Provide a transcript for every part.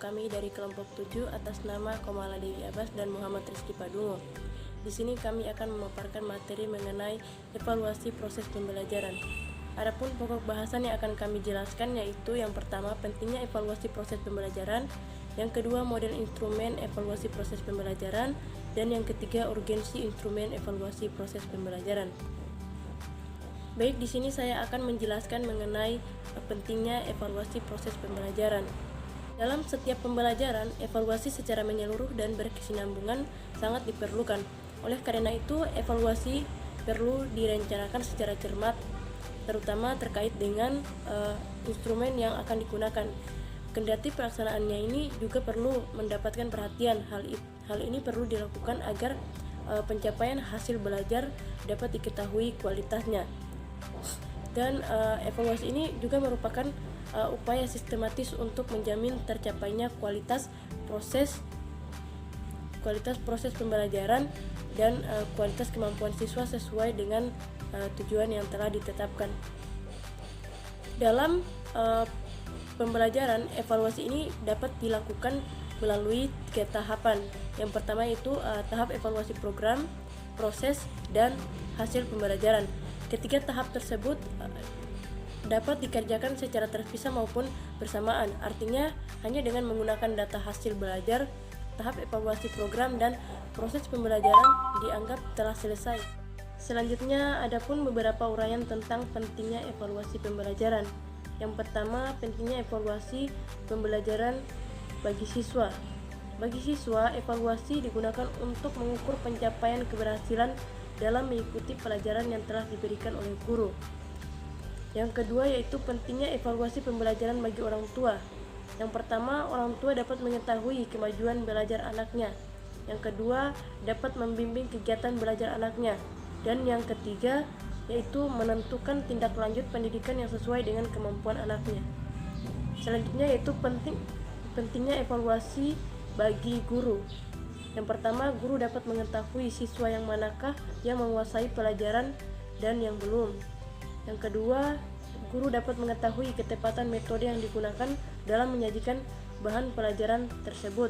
kami dari kelompok 7 atas nama Komala Dewi Abbas dan Muhammad Rizky Padungo. Di sini kami akan memaparkan materi mengenai evaluasi proses pembelajaran. Adapun pokok bahasan yang akan kami jelaskan yaitu yang pertama, pentingnya evaluasi proses pembelajaran, yang kedua, model instrumen evaluasi proses pembelajaran, dan yang ketiga, urgensi instrumen evaluasi proses pembelajaran. Baik, di sini saya akan menjelaskan mengenai pentingnya evaluasi proses pembelajaran. Dalam setiap pembelajaran, evaluasi secara menyeluruh dan berkesinambungan sangat diperlukan. Oleh karena itu, evaluasi perlu direncanakan secara cermat, terutama terkait dengan instrumen yang akan digunakan. Kendati pelaksanaannya ini juga perlu mendapatkan perhatian. Hal ini perlu dilakukan agar pencapaian hasil belajar dapat diketahui kualitasnya. Dan evaluasi ini juga merupakan upaya sistematis untuk menjamin tercapainya kualitas proses pembelajaran dan kualitas kemampuan siswa sesuai dengan tujuan yang telah ditetapkan. Dalam pembelajaran, evaluasi ini dapat dilakukan melalui 3 tahapan. Yang pertama yaitu tahap evaluasi program, proses, dan hasil pembelajaran. Ketiga tahap tersebut dapat dikerjakan secara terpisah maupun bersamaan. Artinya, hanya dengan menggunakan data hasil belajar, tahap evaluasi program dan proses pembelajaran dianggap telah selesai. Selanjutnya, ada pun beberapa uraian tentang pentingnya evaluasi pembelajaran. Yang pertama, pentingnya evaluasi pembelajaran bagi siswa. Bagi siswa, evaluasi digunakan untuk mengukur pencapaian keberhasilan dalam mengikuti pelajaran yang telah diberikan oleh guru. Yang kedua yaitu pentingnya evaluasi pembelajaran bagi orang tua. Yang pertama, orang tua dapat mengetahui kemajuan belajar anaknya. Yang kedua, dapat membimbing kegiatan belajar anaknya. Dan yang ketiga yaitu menentukan tindak lanjut pendidikan yang sesuai dengan kemampuan anaknya. Selanjutnya yaitu pentingnya evaluasi bagi guru. Yang pertama, guru dapat mengetahui siswa yang manakah yang menguasai pelajaran dan yang belum. Yang kedua, guru dapat mengetahui ketepatan metode yang digunakan dalam menyajikan bahan pelajaran tersebut.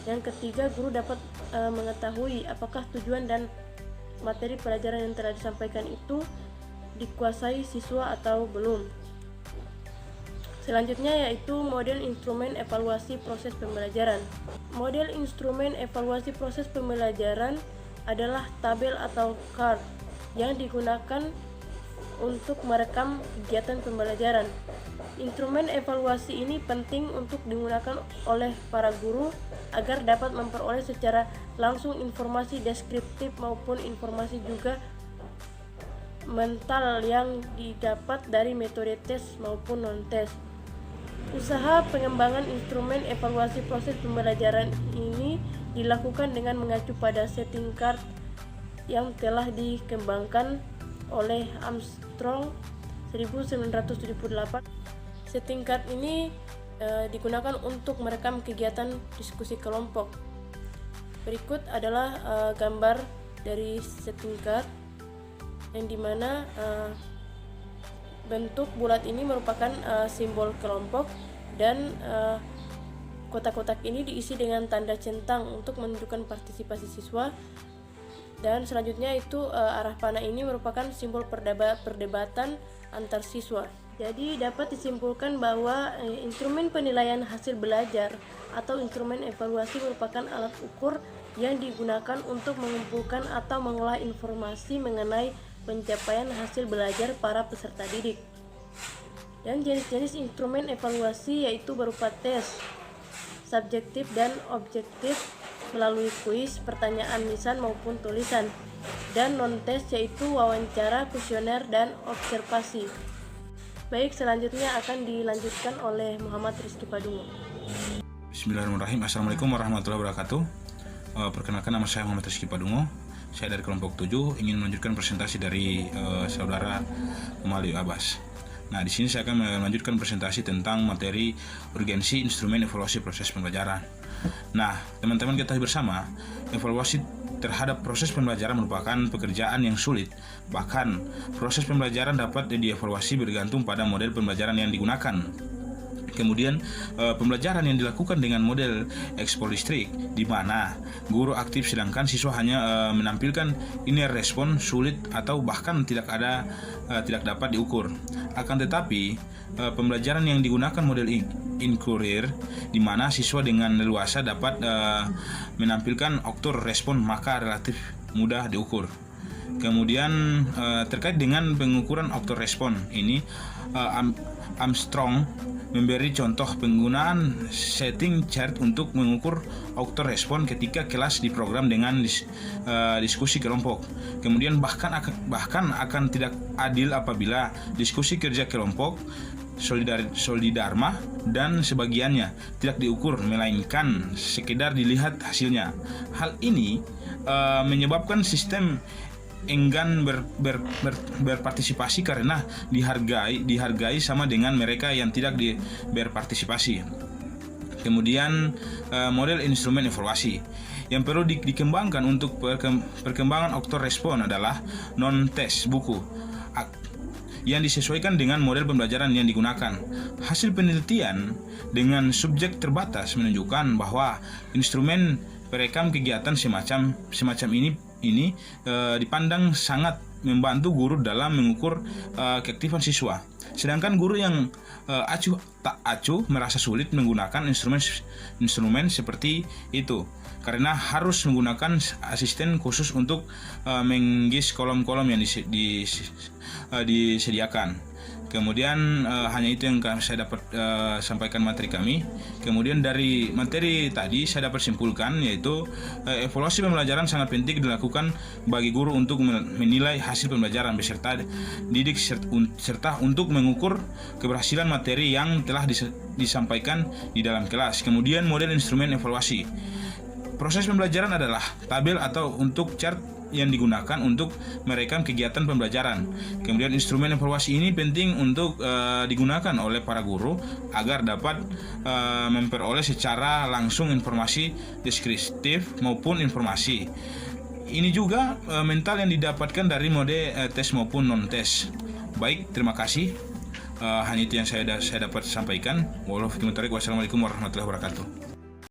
Yang ketiga, guru dapat mengetahui apakah tujuan dan materi pelajaran yang telah disampaikan itu dikuasai siswa atau belum. Selanjutnya yaitu model instrumen evaluasi proses pembelajaran. Model instrumen evaluasi proses pembelajaran adalah tabel atau chart yang digunakan untuk merekam kegiatan pembelajaran. Instrumen evaluasi ini penting untuk digunakan oleh para guru agar dapat memperoleh secara langsung informasi deskriptif maupun informasi juga mental yang didapat dari metode tes maupun non-tes. Usaha pengembangan instrumen evaluasi proses pembelajaran ini dilakukan dengan mengacu pada setting card yang telah dikembangkan oleh Armstrong 1978. Setting card ini digunakan untuk merekam kegiatan diskusi kelompok. Berikut adalah gambar dari setting card yang dimana bentuk bulat ini merupakan simbol kelompok dan kotak-kotak ini diisi dengan tanda centang untuk menunjukkan partisipasi siswa. Dan selanjutnya itu arah panah ini merupakan simbol perdebatan antar siswa. Jadi dapat disimpulkan bahwa instrumen penilaian hasil belajar atau instrumen evaluasi merupakan alat ukur yang digunakan untuk mengumpulkan atau mengolah informasi mengenai pencapaian hasil belajar para peserta didik. Dan jenis-jenis instrumen evaluasi yaitu berupa tes, subjektif dan objektif melalui kuis, pertanyaan lisan maupun tulisan, dan non-tes yaitu wawancara, kuesioner, dan observasi. Baik, selanjutnya akan dilanjutkan oleh Muhammad Rizky Padungo. Bismillahirrahmanirrahim. Assalamualaikum warahmatullahi wabarakatuh. Perkenalkan, nama saya Muhammad Rizky Padungo. Saya dari kelompok 7 ingin melanjutkan presentasi dari saudara Komala Dewi Abbas. Nah, di sini saya akan melanjutkan presentasi tentang materi urgensi instrumen evaluasi proses pembelajaran. Nah, teman-teman ketahui bersama, evaluasi terhadap proses pembelajaran merupakan pekerjaan yang sulit. Bahkan, proses pembelajaran dapat dievaluasi bergantung pada model pembelajaran yang digunakan. Kemudian pembelajaran yang dilakukan dengan model ekspor listrik, di mana guru aktif sedangkan siswa hanya menampilkan inner respon sulit atau bahkan tidak dapat diukur. Akan tetapi pembelajaran yang digunakan model inquirer, di mana siswa dengan leluasa dapat menampilkan oktor respon, maka relatif mudah diukur. Kemudian terkait dengan pengukuran oktor respon ini, Armstrong memberi contoh penggunaan setting chart untuk mengukur oktor respon ketika kelas diprogram dengan diskusi kelompok. Kemudian bahkan akan tidak adil apabila diskusi kerja kelompok, Solidarma dan sebagiannya tidak diukur, melainkan sekedar dilihat hasilnya. Hal ini menyebabkan sistem enggan berpartisipasi karena dihargai sama dengan mereka yang tidak berpartisipasi. Kemudian model instrumen evaluasi yang perlu dikembangkan untuk perkembangan oktor respon adalah non-test buku yang disesuaikan dengan model pembelajaran yang digunakan. Hasil penelitian dengan subjek terbatas menunjukkan bahwa instrumen perekam kegiatan semacam ini dipandang sangat membantu guru dalam mengukur keaktifan siswa. Sedangkan guru yang tak acuh merasa sulit menggunakan instrumen seperti itu karena harus menggunakan asisten khusus untuk menggis kolom-kolom yang disediakan. Kemudian hanya itu yang saya dapat sampaikan materi kami. Kemudian dari materi tadi saya dapat simpulkan, yaitu evaluasi pembelajaran sangat penting dilakukan bagi guru untuk menilai hasil pembelajaran beserta didik serta untuk mengukur keberhasilan materi yang telah disampaikan di dalam kelas. Kemudian model instrumen evaluasi. Proses pembelajaran adalah tabel atau untuk chart yang digunakan untuk merekam kegiatan pembelajaran. Kemudian instrumen evaluasi ini penting untuk digunakan oleh para guru agar dapat memperoleh secara langsung informasi deskriptif maupun informasi. Ini juga mental yang didapatkan dari mode tes maupun non-tes. Baik, terima kasih. Hanya itu yang saya dapat sampaikan. Wassalamualaikum warahmatullahi wabarakatuh.